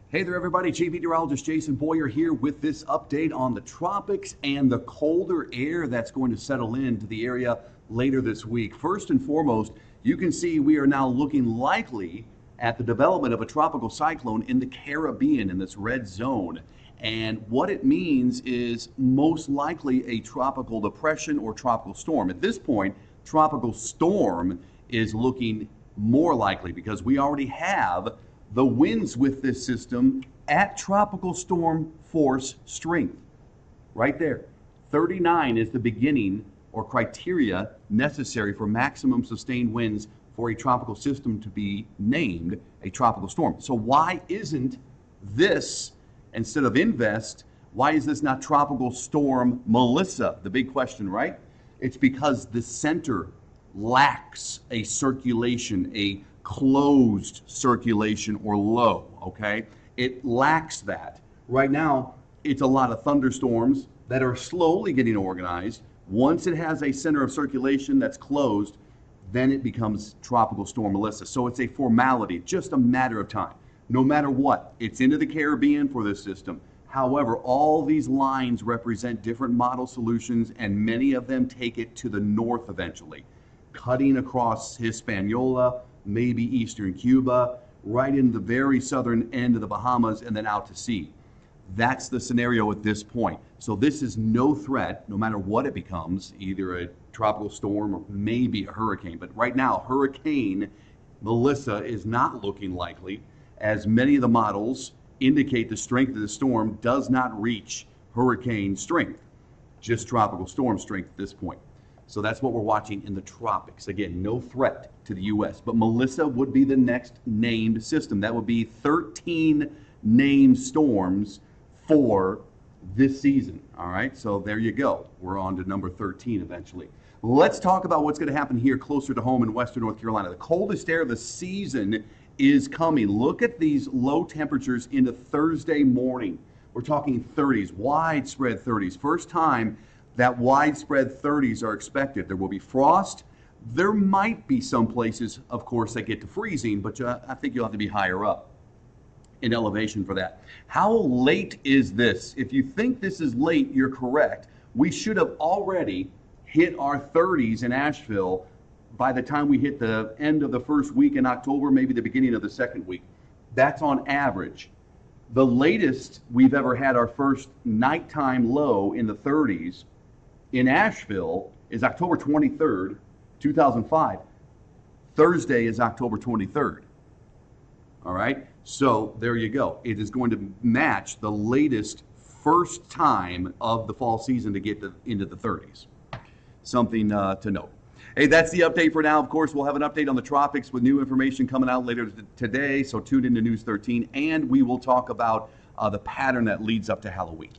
Hey there, everybody. Chief Meteorologist Jason Boyer here with this update on the tropics and the colder air that's going to settle into the area later this week. First and foremost, you can see we are now looking likely at the development of a tropical cyclone in the Caribbean in this red zone. And what it means is most likely a tropical depression or tropical storm. At this point, tropical storm is looking more likely because we already have the winds with this system at tropical storm force strength. Right there. 39 is the beginning or criteria necessary for maximum sustained winds for a tropical system to be named a tropical storm. So why isn't this, instead of invest, why is this not tropical storm Melissa? The big question, right? It's because the center lacks a circulation, a closed circulation or low, okay? It lacks that. Right now, it's a lot of thunderstorms that are slowly getting organized. Once it has a center of circulation that's closed, then it becomes tropical storm Melissa. So it's a formality, just a matter of time. No matter what, it's into the Caribbean for this system. However, all these lines represent different model solutions, and many of them take it to the north eventually, cutting across Hispaniola, maybe eastern Cuba, right into the very southern end of the Bahamas, and then out to sea. That's the scenario at this point. So this is no threat, no matter what it becomes, either a tropical storm or maybe a hurricane. But right now, Hurricane Melissa is not looking likely, as many of the models indicate the strength of the storm does not reach hurricane strength, just tropical storm strength at this point. So that's what we're watching in the tropics. Again, no threat to the U.S., but Melissa would be the next named system. That would be 13 named storms for this season. All right, so there you go. We're on to number 13 eventually. Let's talk about what's going to happen here closer to home in western North Carolina. The coldest air of the season is coming. Look at these low temperatures into Thursday morning. We're talking 30s, widespread 30s. First time that widespread 30s are expected. There will be frost. There might be some places, of course, that get to freezing, but I think you'll have to be higher up in elevation for that. How late is this? If you think this is late, you're correct. We should have already hit our 30s in Asheville by the time we hit the end of the first week in October, maybe the beginning of the second week. That's on average. The latest we've ever had our first nighttime low in the 30s in Asheville is October 23rd, 2005. Thursday is October 23rd. All right, so there you go. It is going to match the latest first time of the fall season to get into the 30s. Something to note. Hey, that's the update for now. Of course, we'll have an update on the tropics with new information coming out later today, so tune into News 13, and we will talk about the pattern that leads up to Halloween.